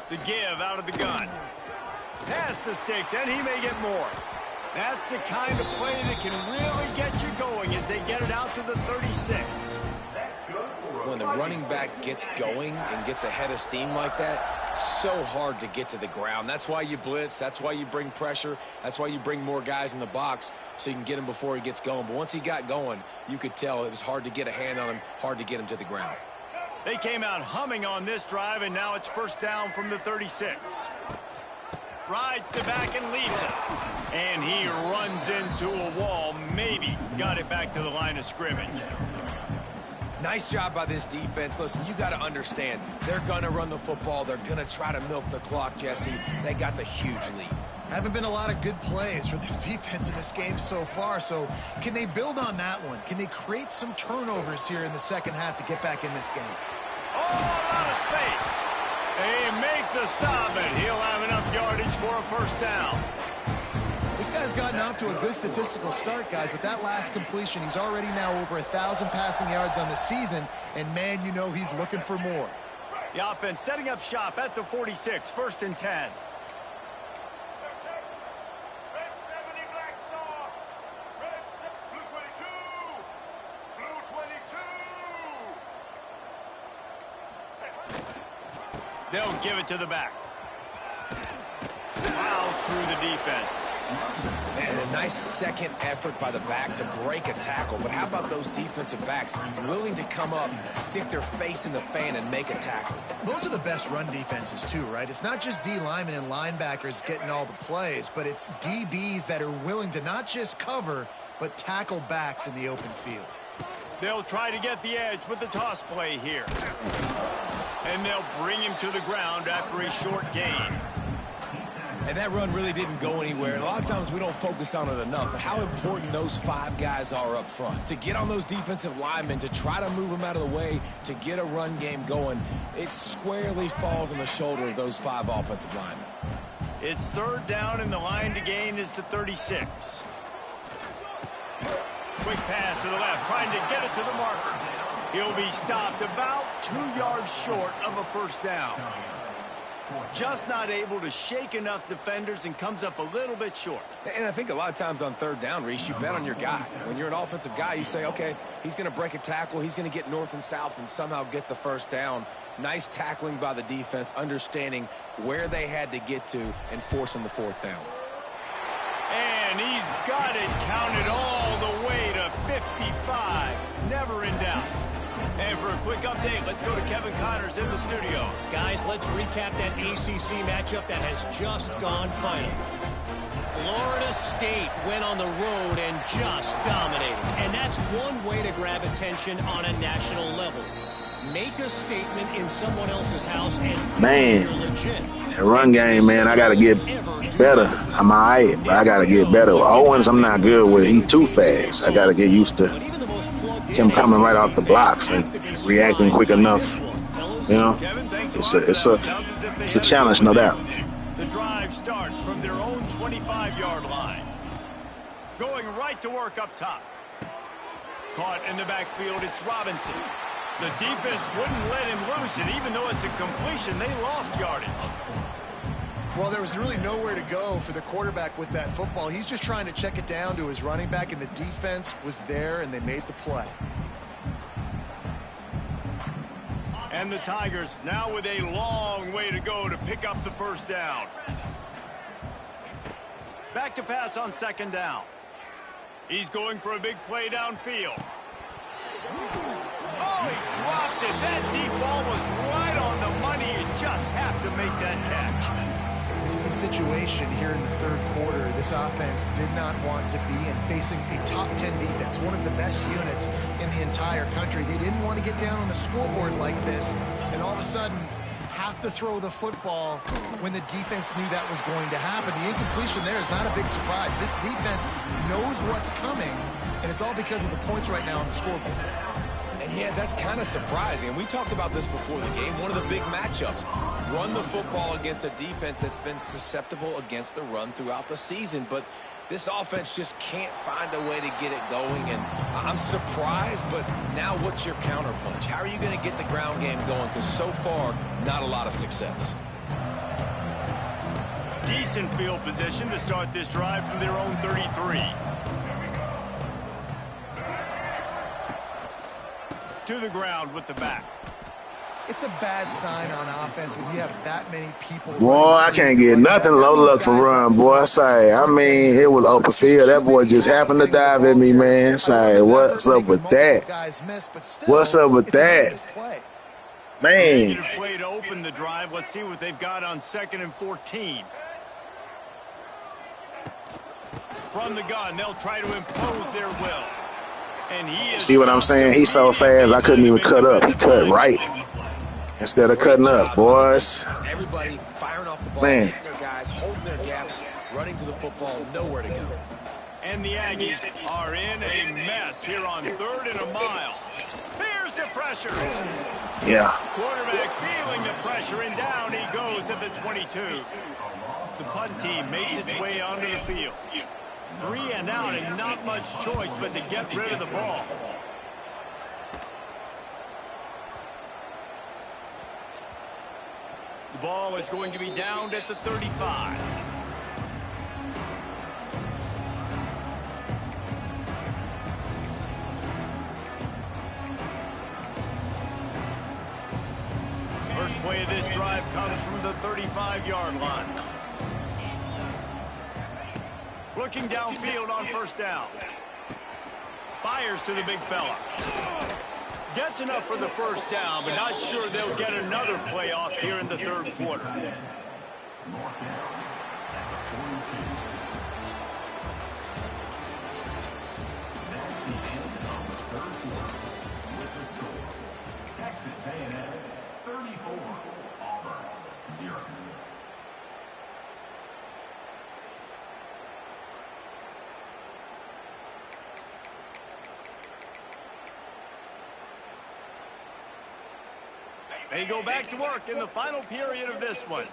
[SPEAKER 2] The give out of the gun. Past the sticks, and he may get more. That's the kind of play that can really get you going as they get it out to the 36.
[SPEAKER 5] When the running back gets going and gets ahead of steam like that, so hard to get to the ground. That's why you blitz. That's why you bring pressure. That's why you bring more guys in the box so you can get him before he gets going. But once he got going, you could tell it was hard to get a hand on him, hard to get him to the ground.
[SPEAKER 2] They came out humming on this drive, and now it's first down from the 36. Rides the back and leaves it. And he runs into a wall. Maybe got it back to the line of scrimmage.
[SPEAKER 5] Nice job by this defense. Listen, you got to understand, they're going to run the football. They're going to try to milk the clock, Jesse. They got the huge lead.
[SPEAKER 4] Haven't been a lot of good plays for this defense in this game so far, so can they build on that one? Can they create some turnovers here in the second half to get back in this game?
[SPEAKER 2] Oh, a lot of space. They make the stop, and he'll have enough yardage for a first down.
[SPEAKER 4] This guy's gotten off to a good statistical start, guys. With that last completion, he's already now over 1,000 passing yards on the season, and man, you know he's looking for more.
[SPEAKER 2] The offense setting up shop at the 46, 1st and 10. They'll give it to the back. Fouls through the defense.
[SPEAKER 5] And a nice second effort by the back to break a tackle. But how about those defensive backs willing to come up, stick their face in the fan, and make a tackle?
[SPEAKER 4] Those are the best run defenses, too, right? It's not just D linemen and linebackers getting all the plays, but it's DBs that are willing to not just cover, but tackle backs in the open field.
[SPEAKER 2] They'll try to get the edge with the toss play here. And they'll bring him to the ground after a short gain.
[SPEAKER 5] And that run really didn't go anywhere. And a lot of times we don't focus on it enough. But how important those 5 guys are up front. To get on those defensive linemen, to try to move them out of the way, to get a run game going, it squarely falls on the shoulder of those 5 offensive linemen.
[SPEAKER 2] It's 3rd down, and the line to gain is the 36. Quick pass to the left, trying to get it to the marker. He'll be stopped about 2 yards short of a first down. Just not able to shake enough defenders and comes up a little bit short.
[SPEAKER 5] And I think a lot of times on 3rd down, Reese, you bet on your guy. When you're an offensive guy, you say, okay, he's going to break a tackle, he's going to get north and south and somehow get the first down. Nice tackling by the defense, understanding where they had to get to and forcing the 4th down.
[SPEAKER 2] And he's got it counted all the way to 55. Never in doubt. And for a quick update, let's go to Kevin Connors in the studio.
[SPEAKER 6] Guys, let's recap that ACC matchup that has just gone final. Florida State went on the road and just dominated. And that's one way to grab attention on a national level. Make a statement in someone else's house and
[SPEAKER 1] Man,
[SPEAKER 6] you're legit.
[SPEAKER 1] that run game, man, I got to get better. I'm all right, but I got to get better. Owens, I'm not good with. He's too fast. I got to get used to him coming right off the blocks and reacting quick enough. You know, it's a challenge, no doubt.
[SPEAKER 2] The drive starts from their own 25-yard line. Going right to work up top. Caught in the backfield, it's Robinson. The defense wouldn't let him loose, and even though it's a completion, they lost yardage.
[SPEAKER 4] Well, there was really nowhere to go for the quarterback with that football. He's just trying to check it down to his running back, and the defense was there, and they made the play.
[SPEAKER 2] And the Tigers now with a long way to go to pick up the first down. Back to pass on 2nd down. He's going for a big play downfield. Oh, he dropped it. That deep ball was right on the money. You just have to make that catch.
[SPEAKER 4] This is a situation here in the 3rd quarter this offense did not want to be in, facing a top 10 defense, one of the best units in the entire country. They didn't want to get down on the scoreboard like this, and all of a sudden have to throw the football when the defense knew that was going to happen. The incompletion there is not a big surprise. This defense knows what's coming, and it's all because of the points right now on the scoreboard.
[SPEAKER 5] And yeah, that's kind of surprising. And we talked about this before the game. One of the big matchups. Run the football against a defense that's been susceptible against the run throughout the season. But this offense just can't find a way to get it going. And I'm surprised, but now what's your counterpunch? How are you going to get the ground game going? Because so far, not a lot of success.
[SPEAKER 2] Decent field position to start this drive from their own 33. To the ground with the back.
[SPEAKER 4] It's a bad sign on offense when you have that many people.
[SPEAKER 1] Boy, I can't get nothing low luck for run, boy. Say, I mean, it was open field. That boy just happened to dive at me, man. Say, what's up with that? What's up with that? Man.
[SPEAKER 2] Negative play to open the drive. Let's see what they've got on 2nd and 14. From the gun, they'll try to impose their will. And he is.
[SPEAKER 1] See what I'm saying? He's so fast, I couldn't even cut up. He cut right instead of cutting up, boys.
[SPEAKER 5] Everybody firing off the ball.
[SPEAKER 1] Man.
[SPEAKER 5] Their guys holding their gaps, running to the football, nowhere to go.
[SPEAKER 2] And the Aggies are in a mess here on 3rd and a mile. Here's the under pressure.
[SPEAKER 1] Yeah.
[SPEAKER 2] Quarterback feeling the pressure, and down he goes at the 22. The punt team makes its way onto the field. 3 and out, and not much choice but to get rid of the ball. The ball is going to be downed at the 35. First play of this drive comes from the 35-yard line. Looking downfield on first down. Fires to the big fella. Gets enough for the first down, but not sure they'll get another play off here in the third quarter.
[SPEAKER 3] Texas A&M 34, Auburn 0.
[SPEAKER 2] They go back to work in the final period of this one.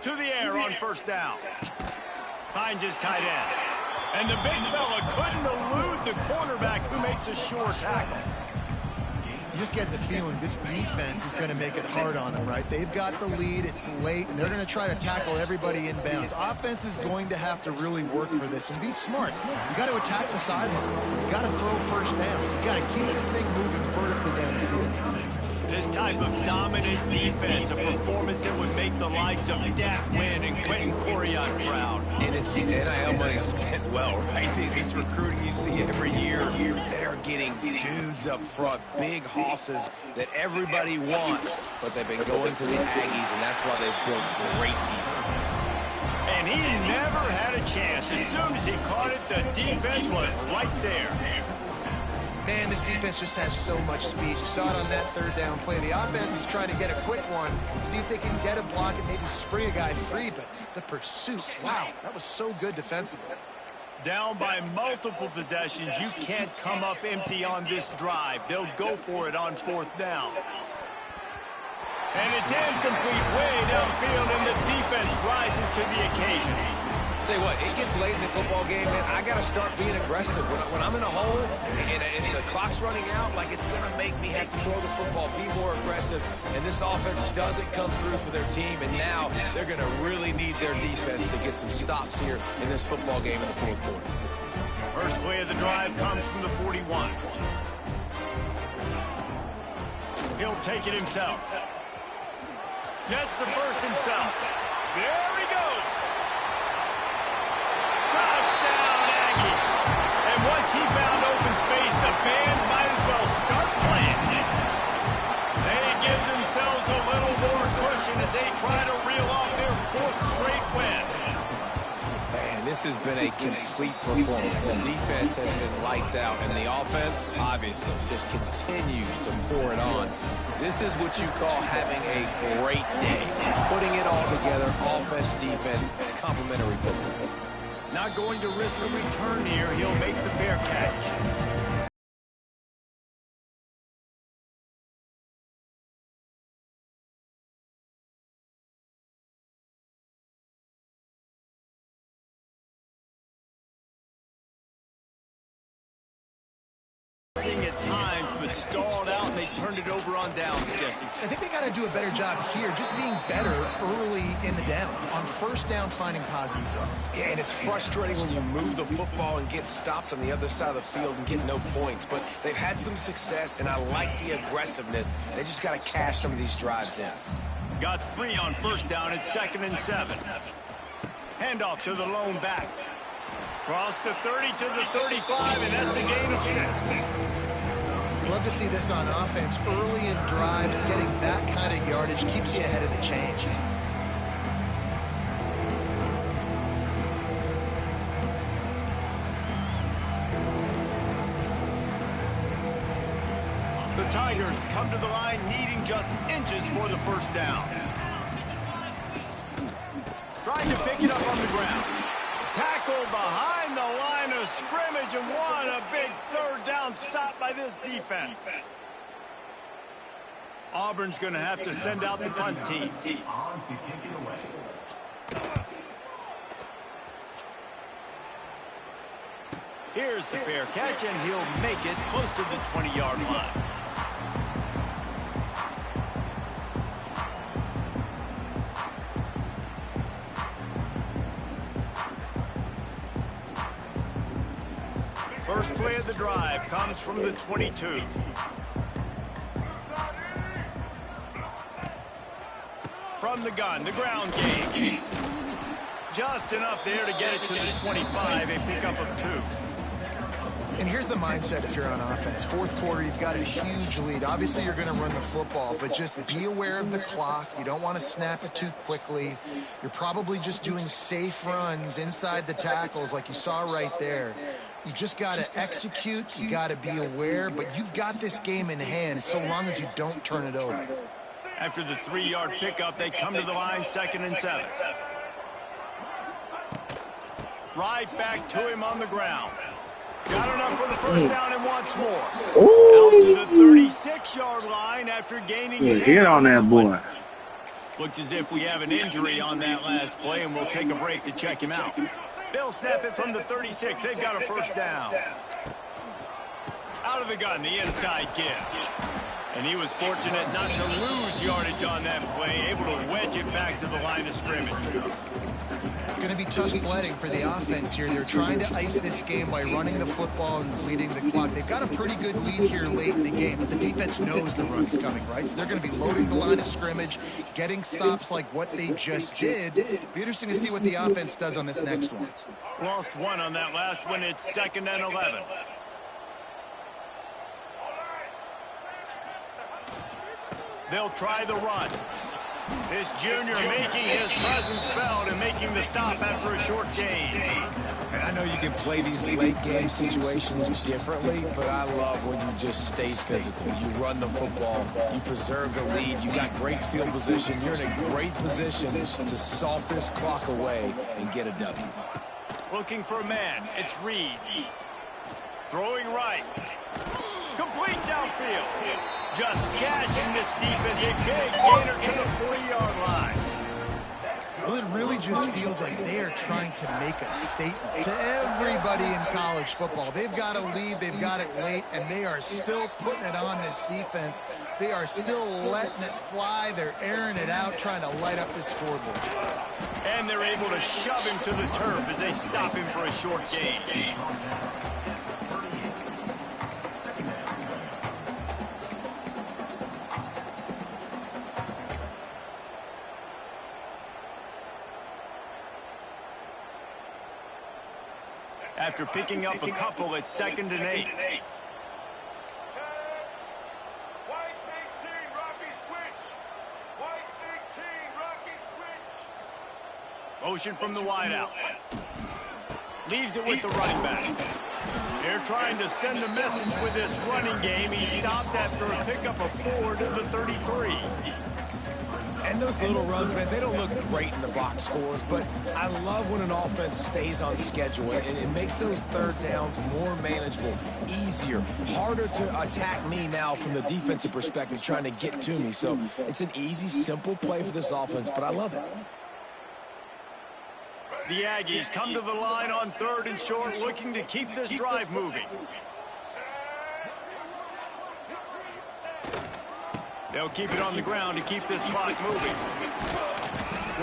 [SPEAKER 2] To the air on first down. Finds his tight end. And the big fella couldn't elude the cornerback who makes a sure tackle.
[SPEAKER 4] You just get the feeling this defense is going to make it hard on them, right? They've got the lead, it's late, and they're going to try to tackle everybody inbounds. Offense is going to have to really work for this and be smart. You got to attack the sidelines. You got to throw first down. You got to keep this thing moving vertically down the field.
[SPEAKER 2] This type of dominant defense, a performance that would make the likes of Dat Wynn and Quentin Coriat proud.
[SPEAKER 5] And it's NIL money spent well, right? This recruiting you see every year, they're getting dudes up front, big hosses that everybody wants, but they've been going to the Aggies, and that's why they've built great defenses.
[SPEAKER 2] And he never had a chance. As soon as he caught it, the defense was right there.
[SPEAKER 4] Man, this defense just has so much speed. You saw it on that third down play. The offense is trying to get a quick one, see if they can get a block and maybe spring a guy free, but the pursuit, wow, that was so good defensively.
[SPEAKER 2] Down by multiple possessions, you can't come up empty on this drive. They'll go for it on fourth down. And it's incomplete way downfield, and the defense rises to the occasion.
[SPEAKER 5] Tell you what, it gets late in the football game, man. I got to start being aggressive. When I'm in a hole and the clock's running out, like it's going to make me have to throw the football, be more aggressive. And this offense doesn't come through for their team, and now they're going to really need their defense to get some stops here in this football game in the fourth quarter.
[SPEAKER 2] First play of the drive comes from the 41. He'll take it himself. Gets the first himself. There he goes. Touchdown, Aggie. And once he found open space, the band might as well start playing. They give themselves a little more cushion as they try to reel off their fourth straight win.
[SPEAKER 5] Man, this has been a complete performance. The defense has been lights out, and the offense, obviously, just continues to pour it on. This is what you call having a great day. Putting it all together, offense, defense, complementary football.
[SPEAKER 2] Not going to risk a return here. He'll make the fair catch. At times, but stalled out, and they turned it over on downs, Jesse.
[SPEAKER 4] I think they got to do a better job here, just being better early in the downs. On first down, finding positive throws.
[SPEAKER 5] Yeah, and it's frustrating when you move the football and get stopped on the other side of the field and get no points. But they've had some success, and I like the aggressiveness. They just got to cash some of these drives in.
[SPEAKER 2] Got 3 on first down at 2nd and 7. Handoff to the lone back. Cross the 30 to the 35, and that's a gain of 6.
[SPEAKER 4] Love to see this on offense. Early in drives, getting that kind of yardage keeps you ahead of the chains.
[SPEAKER 2] The Tigers come to the line needing just inches for the first down. Trying to pick it up on the ground. Tackled behind the line of scrimmage, and what a big third Good stop by this defense. Auburn's going to have to send out the punt team.
[SPEAKER 3] On to kick it away.
[SPEAKER 2] Here's the fair catch, and he'll make it close to the 20-yard line. First play of the drive comes from the 22. From the gun, the ground game. Just enough there to get it to the 25, a pickup of 2.
[SPEAKER 4] And here's the mindset if you're on offense. Fourth quarter, you've got a huge lead. Obviously, you're going to run the football, but just be aware of the clock. You don't want to snap it too quickly. You're probably just doing safe runs inside the tackles like you saw right there. You just got to execute. You got to be aware, but you've got this game in hand so long as you don't turn it over.
[SPEAKER 2] After the 3-yard pickup, they come to the line, 2nd and 7. Right back to him on the ground. Got enough for the first down and wants more. Out to the 36-yard line after gaining 10.
[SPEAKER 1] Hit on that boy.
[SPEAKER 2] Looks as if we have an injury on that last play, and we'll take a break to check him out. They'll snap it from the 36. They've got a first down. Out of the gun, the inside give. And he was fortunate not to lose yardage on that play, able to wedge it back to the line of scrimmage.
[SPEAKER 4] It's going to be tough sledding for the offense here. They're trying to ice this game by running the football and bleeding the clock. They've got a pretty good lead here late in the game, but the defense knows the run's coming, right? So they're going to be loading the line of scrimmage, getting stops like what they just did. Be interesting to see what the offense does on this next one.
[SPEAKER 2] Lost 1 on that last one. It's 2nd and 11. They'll try the run. This junior making his presence felt and making the stop after a short gain.
[SPEAKER 5] And I know you can play these late game situations differently, but I love when you just stay physical. You run the football, you preserve the lead, you got great field position. You're in a great position to salt this clock away and get a W.
[SPEAKER 2] Looking for a man. It's Reed. Throwing right. Complete downfield. Just gashing this defense. A big gainer to the 40-yard line.
[SPEAKER 4] Well, it really just feels like they are trying to make a statement to everybody in college football. They've got a lead, they've got it late, and they are still putting it on this defense. They are still letting it fly. They're airing it out, trying to light up the scoreboard.
[SPEAKER 2] And they're able to shove him to the turf as they stop him for a short gain. After picking up a couple, it's 2nd and 8. Motion from the wideout. Leaves it with the running back. They're trying to send a message with this running game. He stopped after a pickup of 4 to the 33.
[SPEAKER 5] And those little runs, man, they don't look great in the box scores, but I love when an offense stays on schedule, and it makes those third downs more manageable, easier, harder to attack me now from the defensive perspective, trying to get to me. So it's an easy, simple play for this offense, but I love it.
[SPEAKER 2] The Aggies come to the line on 3rd and short, looking to keep this drive moving. They'll keep it on the ground to keep this clock moving.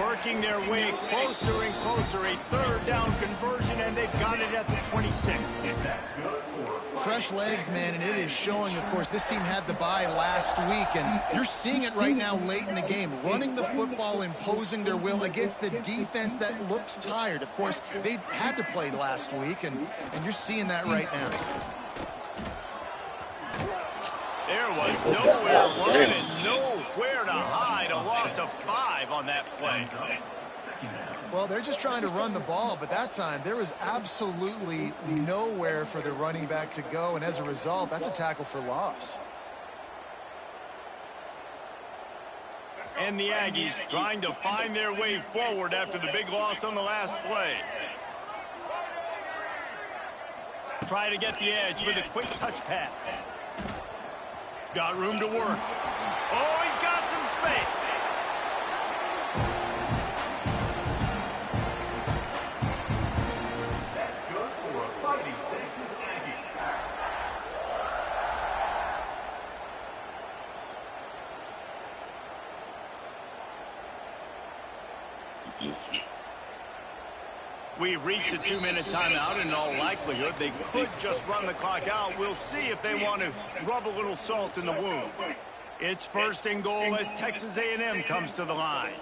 [SPEAKER 2] Working their way closer and closer. A 3rd down conversion, and they've got it at the 26.
[SPEAKER 4] Fresh legs, man, and it is showing, of course. This team had the bye last week, and you're seeing it right now late in the game. Running the football, imposing their will against the defense that looks tired. Of course, they had to play last week, and you're seeing that right now.
[SPEAKER 2] There was nowhere to run and nowhere to hide. A loss of 5 on that play.
[SPEAKER 4] Well, they're just trying to run the ball, but that time there was absolutely nowhere for the running back to go, and as a result, that's a tackle for loss.
[SPEAKER 2] And the Aggies trying to find their way forward after the big loss on the last play. Try to get the edge with a quick touch pass. Got room to work. Oh, he's got some space.
[SPEAKER 3] That's good for a Fighting Texas Aggie.
[SPEAKER 2] We've reached a 2-minute timeout. In all likelihood, they could just run the clock out. We'll see if they want to rub a little salt in the wound. It's 1st and goal as Texas A&M comes to the line.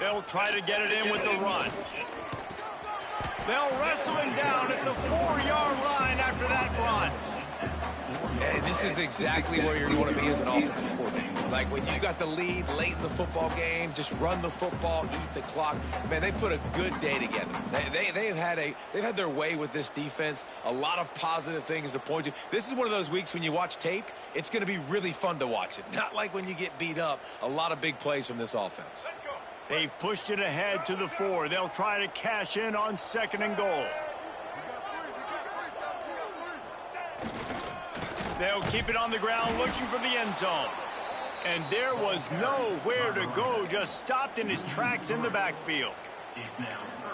[SPEAKER 2] They'll try to get it in with the run. They'll wrestle him down at the 4-yard line after that run.
[SPEAKER 5] And this is exactly where you want to be as an offensive coordinator. Like when you got the lead late in the football game, just run the football, eat the clock. Man, they put a good day together. They've had their way with this defense. A lot of positive things to point to. This is one of those weeks when you watch tape, it's going to be really fun to watch it. Not like when you get beat up. A lot of big plays from this offense.
[SPEAKER 2] They've pushed it ahead to the 4. They'll try to cash in on 2nd and goal. They'll keep it on the ground looking for the end zone. And there was nowhere to go, just stopped in his tracks in the backfield.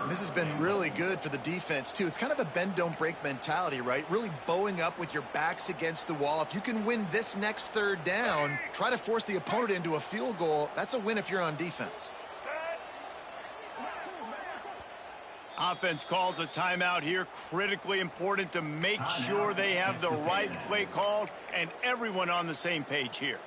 [SPEAKER 4] This has been really good for the defense, too. It's kind of a bend-don't-break mentality, right? Really bowing up with your backs against the wall. If you can win this next 3rd down, try to force the opponent into a field goal. That's a win if you're on defense.
[SPEAKER 2] Offense calls a timeout here. Critically important to make sure they have the right play called and everyone on the same page here.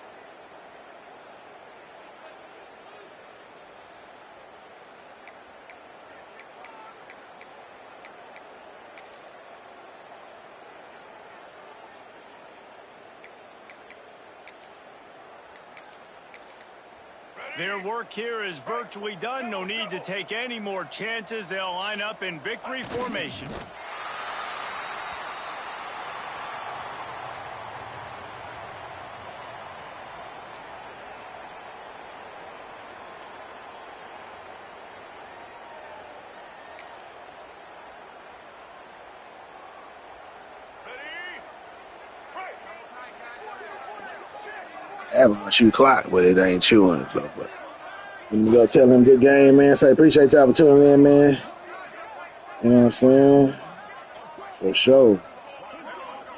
[SPEAKER 2] Their work here is virtually done. No need to take any more chances. They'll line up in victory formation.
[SPEAKER 1] Having a shoe clock, but it ain't chewing. So, but when you go tell him good game, man, say appreciate y'all for tuning in, man. You know what I'm saying? For sure.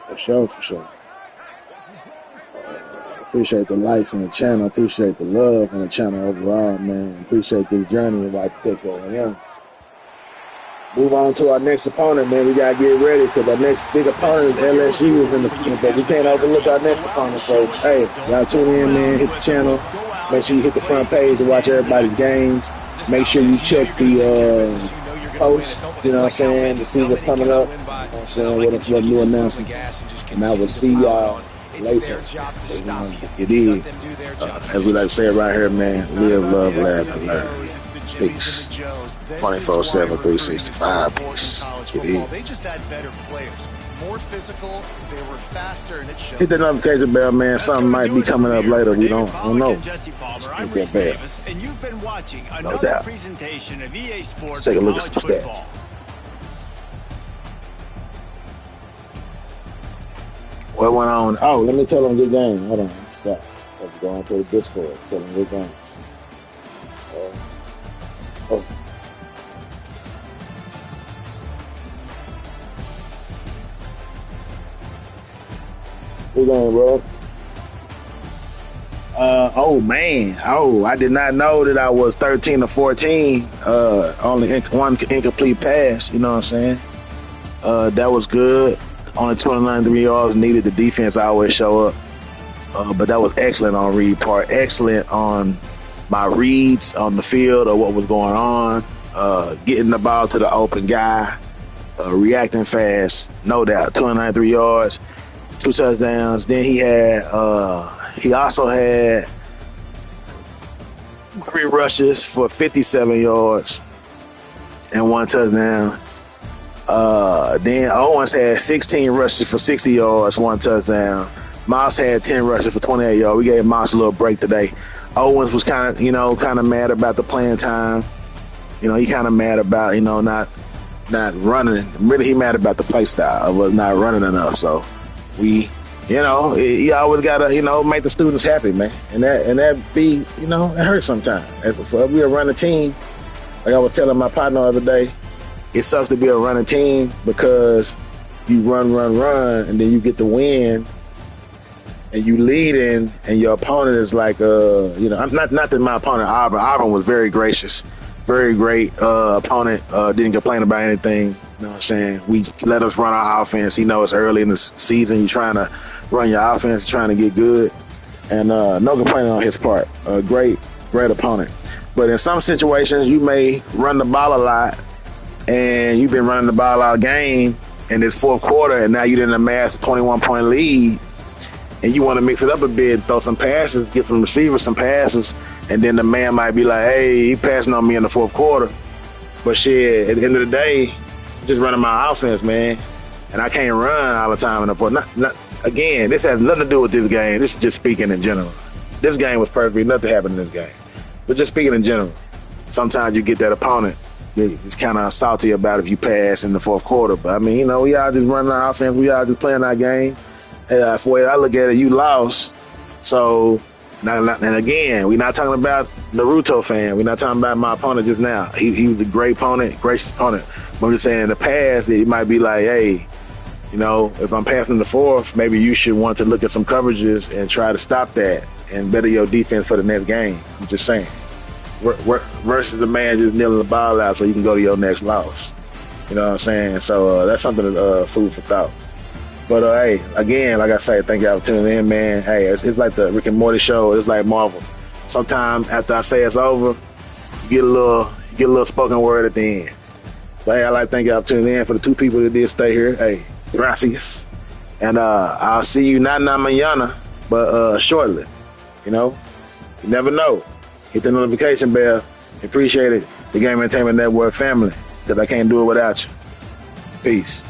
[SPEAKER 1] For sure, for sure. Appreciate the likes on the channel. Appreciate the love on the channel overall, man. Appreciate the journey of watching Texas A&M. Move on to our next opponent, man. We got to get ready because our next big opponent is LSU, but we can't overlook our next opponent. So, hey, y'all tune in, man. Hit the channel. Make sure you hit the front page to watch everybody's games. Make sure you check the post, you know what I'm saying, to see what's coming up. You know what I'm saying, what new announcements. And I will see y'all later. It is, as we like to say right here, man, live, love, laugh, and learn. Peace. 24/7, 365. Peace. It is.
[SPEAKER 4] They just had better players, more physical, they were faster, and it showed.
[SPEAKER 1] Hit the notification bell, man. Something might be coming up later. We don't know.
[SPEAKER 2] I'm Reese Davis, and you've been watching another presentation of EA Sports.
[SPEAKER 1] Take a look at the stats. What went on? Oh, let me tell them good game. Hold on. Stop. Let's go on to the Discord. Tell them good game. Oh. Good game, bro. Oh man. Oh, I did not know that I was 13 to 14. Only one incomplete pass. You know what I'm saying? That was good. Only 29 3 yards needed. The defense always show up. But that was excellent on Reed part. Excellent on my reads on the field of what was going on. Getting the ball to the open guy. Reacting fast. No doubt. 29 3 yards. 2 touchdowns. Then he also had 3 rushes for 57 yards and 1 touchdown. Then Owens had 16 rushes for 60 yards, 1 touchdown. Moss had 10 rushes for 28 yards. We gave Moss a little break today. Owens was kind of mad about the playing time. He kind of mad about, not running. Really, he mad about the play style of us not running enough. So we, you always gotta, make the students happy, man. And that be, it hurts sometimes. If we a running team, like I was telling my partner the other day, it sucks to be a running team because you run, and then you get the win, and you lead in, and your opponent is like, not that my opponent Auburn was very gracious, very great opponent. Didn't complain about anything. You know what I'm saying? We let us run our offense. It's early in the season. You're trying to run your offense, trying to get good, and no complaining on his part. Great opponent. But in some situations, you may run the ball a lot, and you've been running the ball all game in this fourth quarter, and now you didn't amass a 21-point lead, and you want to mix it up a bit, throw some passes, get some receivers some passes, and then the man might be like, hey, he passing on me in the fourth quarter. But shit, at the end of the day, I'm just running my offense, man, and I can't run all the time in the fourth. Again, this has nothing to do with this game. This is just speaking in general. This game was perfect. Nothing happened in this game. But just speaking in general, sometimes you get that opponent it's kind of salty about if you pass in the fourth quarter. But, I mean, we all just running our offense. We all just playing our game. For the way I look at it, you lost. So, and again, we're not talking about Naruto fan. We're not talking about my opponent just now. He was a great opponent, gracious opponent. But I'm just saying in the past, it might be like, hey, if I'm passing the fourth, maybe you should want to look at some coverages and try to stop that and better your defense for the next game. I'm just saying. Versus the man just kneeling the ball out so you can go to your next loss. You know what I'm saying? So that's something food for thought. But hey, again, like I say, thank y'all for tuning in, man. Hey, it's like the Rick and Morty show. It's like Marvel. Sometimes after I say it's over, you get a little spoken word at the end. But hey, I like to thank y'all for tuning in. For the 2 people that did stay here, hey, gracias. And I'll see you not mañana, but shortly. You never know. Hit the notification bell. Appreciate it. The Game Entertainment Network family, because I can't do it without you. Peace.